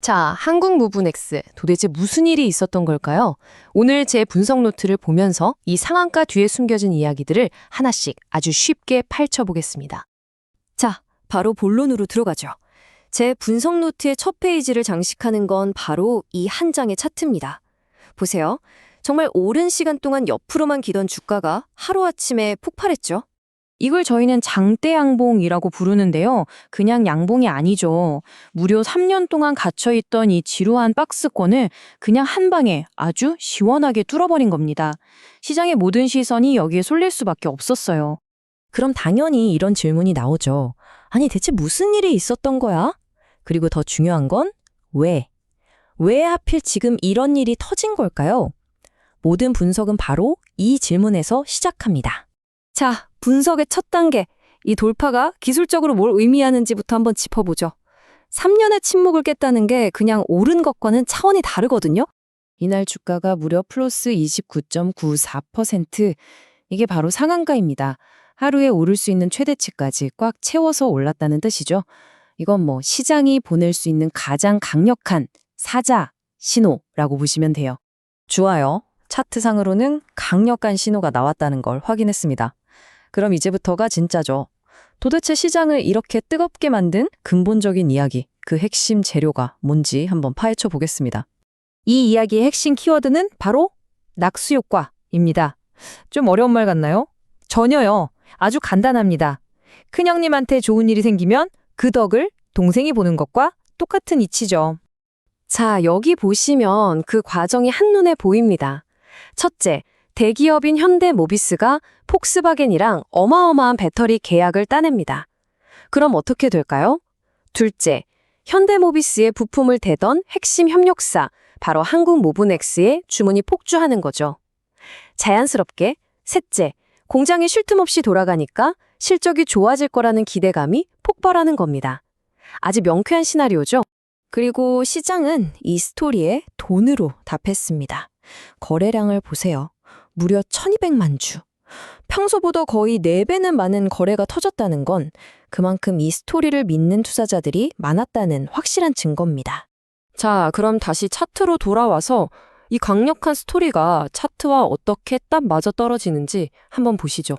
자, 한국 무브넥스 도대체 무슨 일이 있었던 걸까요? 오늘 제 분석 노트를 보면서 이 상한가 뒤에 숨겨진 이야기들을 하나씩 아주 쉽게 파헤쳐보겠습니다. 자, 바로 본론으로 들어가죠. 제 분석 노트의 첫 페이지를 장식하는 건 바로 이 한 장의 차트입니다. 보세요. 정말 오랜 시간 동안 옆으로만 기던 주가가 하루아침에 폭발했죠. 이걸 저희는 장대 양봉이라고 부르는데요. 그냥 양봉이 아니죠. 무려 3년 동안 갇혀있던 이 지루한 박스권을 그냥 한 방에 아주 시원하게 뚫어버린 겁니다. 시장의 모든 시선이 여기에 쏠릴 수밖에 없었어요. 그럼 당연히 이런 질문이 나오죠. 아니, 대체 무슨 일이 있었던 거야? 그리고 더 중요한 건 왜? 왜 하필 지금 이런 일이 터진 걸까요? 모든 분석은 바로 이 질문에서 시작합니다. 자, 분석의 첫 단계. 이 돌파가 기술적으로 뭘 의미하는지부터 한번 짚어보죠. 3년의 침묵을 깼다는 게 그냥 오른 것과는 차원이 다르거든요. 이날 주가가 무려 플러스 29.94%. 이게 바로 상한가입니다. 하루에 오를 수 있는 최대치까지 꽉 채워서 올랐다는 뜻이죠. 이건 뭐 시장이 보낼 수 있는 가장 강력한 사자 신호라고 보시면 돼요. 좋아요. 차트상으로는 강력한 신호가 나왔다는 걸 확인했습니다. 그럼 이제부터가 진짜죠. 도대체 시장을 이렇게 뜨겁게 만든 근본적인 이야기, 그 핵심 재료가 뭔지 한번 파헤쳐 보겠습니다. 이 이야기의 핵심 키워드는 바로 낙수 효과입니다. 좀 어려운 말 같나요? 전혀요. 아주 간단합니다. 큰형님한테 좋은 일이 생기면 그 덕을 동생이 보는 것과 똑같은 이치죠. 자, 여기 보시면 그 과정이 한눈에 보입니다. 첫째, 대기업인 현대모비스가 폭스바겐이랑 어마어마한 배터리 계약을 따냅니다. 그럼 어떻게 될까요? 둘째, 현대모비스의 부품을 대던 핵심 협력사, 바로 한국모브넥스의 주문이 폭주하는 거죠. 자연스럽게 셋째, 공장이 쉴 틈 없이 돌아가니까 실적이 좋아질 거라는 기대감이 폭발하는 겁니다. 아주 명쾌한 시나리오죠. 그리고 시장은 이 스토리에 돈으로 답했습니다. 거래량을 보세요. 무려 1200만 주. 평소보다 거의 4배는 많은 거래가 터졌다는 건 그만큼 이 스토리를 믿는 투자자들이 많았다는 확실한 증거입니다. 자, 그럼 다시 차트로 돌아와서 이 강력한 스토리가 차트와 어떻게 딱 맞아떨어지는지 한번 보시죠.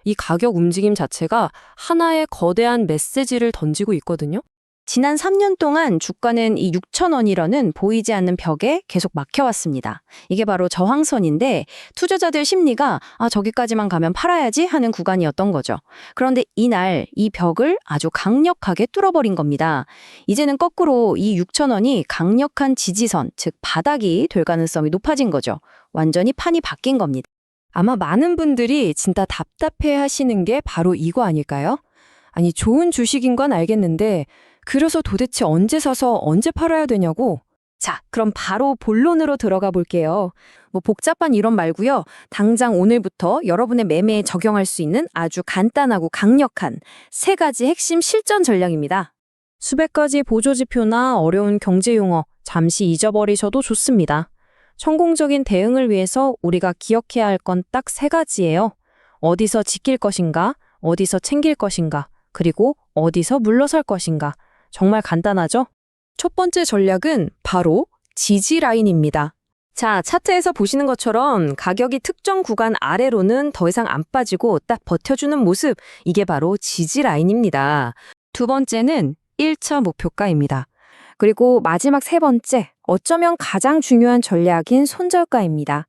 이 가격 움직임 자체가 하나의 거대한 메시지를 던지고 있거든요. 지난 3년 동안 주가는 이 6,000원이라는 보이지 않는 벽에 계속 막혀왔습니다. 이게 바로 저항선인데 투자자들 심리가 저기까지만 가면 팔아야지 하는 구간이었던 거죠. 그런데 이날 이 벽을 아주 강력하게 뚫어버린 겁니다. 이제는 거꾸로 이 6,000원이 강력한 지지선, 즉 바닥이 될 가능성이 높아진 거죠. 완전히 판이 바뀐 겁니다. 아마 많은 분들이 진짜 답답해 하시는 게 바로 이거 아닐까요? 아니, 좋은 주식인 건 알겠는데 그래서 도대체 언제 사서 언제 팔아야 되냐고? 자, 그럼 바로 본론으로 들어가 볼게요. 뭐 복잡한 이론 말고요. 당장 오늘부터 여러분의 매매에 적용할 수 있는 아주 간단하고 강력한 3가지 핵심 실전 전략입니다. 수백 가지 보조지표나 어려운 경제 용어 잠시 잊어버리셔도 좋습니다. 성공적인 대응을 위해서 우리가 기억해야 할 건 딱 3가지예요. 어디서 지킬 것인가, 어디서 챙길 것인가, 그리고 어디서 물러설 것인가. 정말 간단하죠? 첫 번째 전략은 바로 지지 라인입니다. 자, 차트에서 보시는 것처럼 가격이 특정 구간 아래로는 더 이상 안 빠지고 딱 버텨주는 모습, 이게 바로 지지 라인입니다. 두 번째는 1차 목표가입니다. 그리고 마지막 3번째, 어쩌면 가장 중요한 전략인 손절가입니다.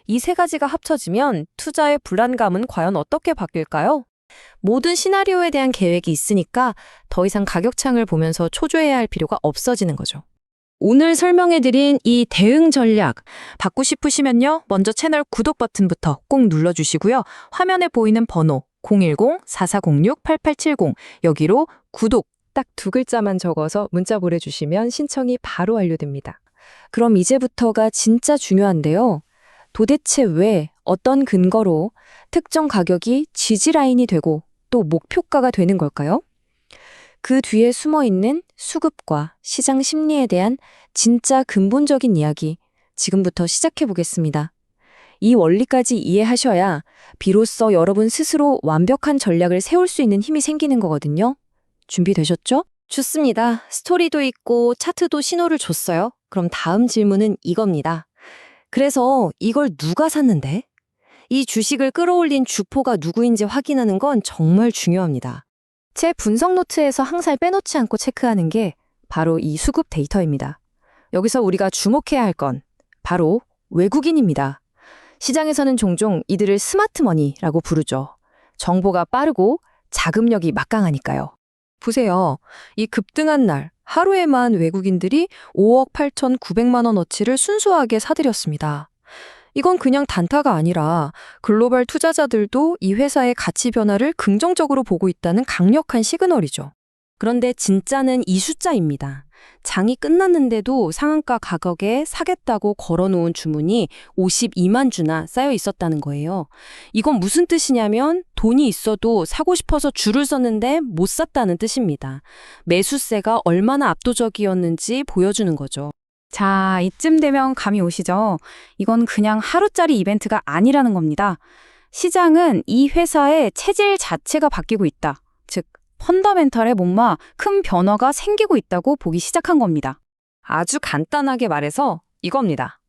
이 3가지가 합쳐지면 투자의 불안감은 과연 어떻게 바뀔까요? 모든 시나리오에 대한 계획이 있으니까 더 이상 가격창을 보면서 초조해야 할 필요가 없어지는 거죠. 오늘 설명해드린 이 대응 전략 받고 싶으시면요. 먼저 채널 구독 버튼부터 꼭 눌러주시고요. 화면에 보이는 번호 010-4406-8870 여기로 구독 딱 2글자만 적어서 문자 보내주시면 신청이 바로 완료됩니다. 그럼 이제부터가 진짜 중요한데요. 도대체 왜, 어떤 근거로 특정 가격이 지지라인이 되고 또 목표가가 되는 걸까요? 그 뒤에 숨어있는 수급과 시장 심리에 대한 진짜 근본적인 이야기 지금부터 시작해 보겠습니다. 이 원리까지 이해하셔야 비로소 여러분 스스로 완벽한 전략을 세울 수 있는 힘이 생기는 거거든요. 준비되셨죠? 좋습니다. 스토리도 있고 차트도 신호를 줬어요. 그럼 다음 질문은 이겁니다. 그래서 이걸 누가 샀는데? 이 주식을 끌어올린 주포가 누구인지 확인하는 건 정말 중요합니다. 제 분석 노트에서 항상 빼놓지 않고 체크하는 게 바로 이 수급 데이터입니다. 여기서 우리가 주목해야 할 건 바로 외국인입니다. 시장에서는 종종 이들을 스마트머니라고 부르죠. 정보가 빠르고 자금력이 막강하니까요. 보세요. 이 급등한 날 하루에만 외국인들이 5억 8,900만 원어치를 순수하게 사들였습니다. 이건 그냥 단타가 아니라 글로벌 투자자들도 이 회사의 가치 변화를 긍정적으로 보고 있다는 강력한 시그널이죠. 그런데 진짜는 이 숫자입니다. 장이 끝났는데도 상한가 가격에 사겠다고 걸어놓은 주문이 52만 주나 쌓여 있었다는 거예요. 이건 무슨 뜻이냐면 돈이 있어도 사고 싶어서 줄을 섰는데 못 샀다는 뜻입니다. 매수세가 얼마나 압도적이었는지 보여주는 거죠. 자, 이쯤 되면 감이 오시죠? 이건 그냥 하루짜리 이벤트가 아니라는 겁니다. 시장은 이 회사의 체질 자체가 바뀌고 있다. 즉, 펀더멘털에 뭔가 큰 변화가 생기고 있다고 보기 시작한 겁니다. 아주 간단하게 말해서 이겁니다.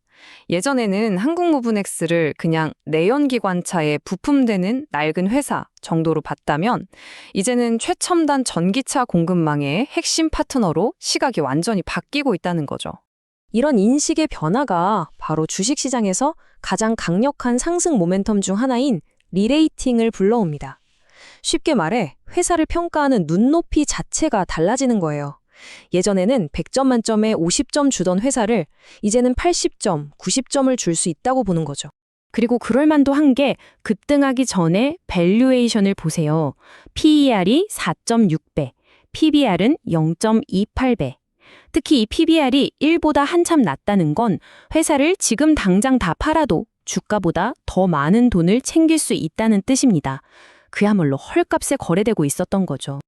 예전에는 한국무브넥스를 그냥 내연기관차에 부품되는 낡은 회사 정도로 봤다면 이제는 최첨단 전기차 공급망의 핵심 파트너로 시각이 완전히 바뀌고 있다는 거죠. 이런 인식의 변화가 바로 주식시장에서 가장 강력한 상승 모멘텀 중 하나인 리레이팅을 불러옵니다. 쉽게 말해 회사를 평가하는 눈높이 자체가 달라지는 거예요. 예전에는 100점 만점에 50점 주던 회사를 이제는 80점, 90점을 줄 수 있다고 보는 거죠. 그리고 그럴 만도 한 게 급등하기 전에 밸류에이션을 보세요. PER이 4.6배, PBR은 0.28배. 특히 이 PBR이 1보다 한참 낮다는 건 회사를 지금 당장 다 팔아도 주가보다 더 많은 돈을 챙길 수 있다는 뜻입니다. 그야말로 헐값에 거래되고 있었던 거죠.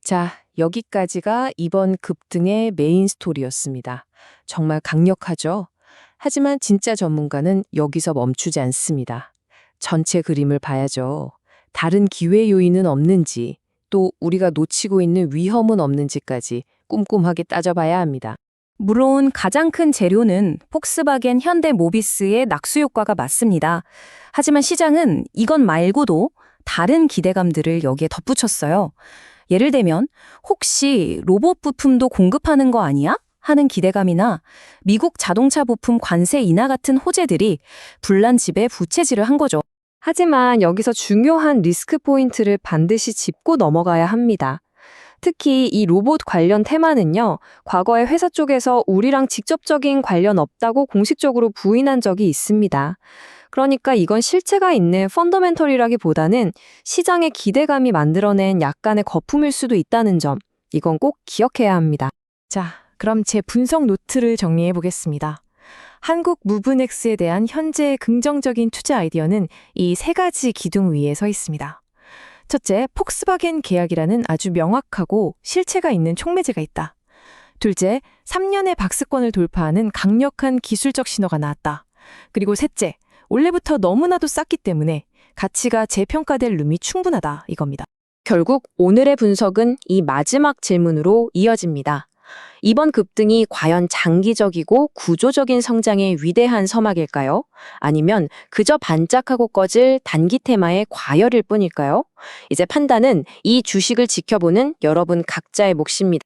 자, 여기까지가 이번 급등의 메인 스토리였습니다. 정말 강력하죠? 하지만 진짜 전문가는 여기서 멈추지 않습니다. 전체 그림을 봐야죠. 다른 기회 요인은 없는지, 또 우리가 놓치고 있는 위험은 없는지까지 꼼꼼하게 따져봐야 합니다. 물론 가장 큰 재료는 폭스바겐 현대모비스의 낙수 효과가 맞습니다. 하지만 시장은 이건 말고도 다른 기대감들을 여기에 덧붙였어요. 예를 들면 혹시 로봇 부품도 공급하는 거 아니야? 하는 기대감이나 미국 자동차 부품 관세 인하 같은 호재들이 불난 집에 부채질을 한 거죠. 하지만 여기서 중요한 리스크 포인트를 반드시 짚고 넘어가야 합니다. 특히 이 로봇 관련 테마는요, 과거에 회사 쪽에서 우리랑 직접적인 관련 없다고 공식적으로 부인한 적이 있습니다. 그러니까 이건 실체가 있는 펀더멘털이라기보다는 시장의 기대감이 만들어낸 약간의 거품일 수도 있다는 점, 이건 꼭 기억해야 합니다. 자, 그럼 제 분석 노트를 정리해 보겠습니다. 한국 무브넥스에 대한 현재의 긍정적인 투자 아이디어는 이 세 가지 기둥 위에 서 있습니다. 첫째, 폭스바겐 계약이라는 아주 명확하고 실체가 있는 촉매제가 있다. 둘째, 3년의 박스권을 돌파하는 강력한 기술적 신호가 나왔다. 그리고 셋째, 원래부터 너무나도 쌌기 때문에 가치가 재평가될 룸이 충분하다 이겁니다. 결국 오늘의 분석은 이 마지막 질문으로 이어집니다. 이번 급등이 과연 장기적이고 구조적인 성장의 위대한 서막일까요? 아니면 그저 반짝하고 꺼질 단기 테마의 과열일 뿐일까요? 이제 판단은 이 주식을 지켜보는 여러분 각자의 몫입니다.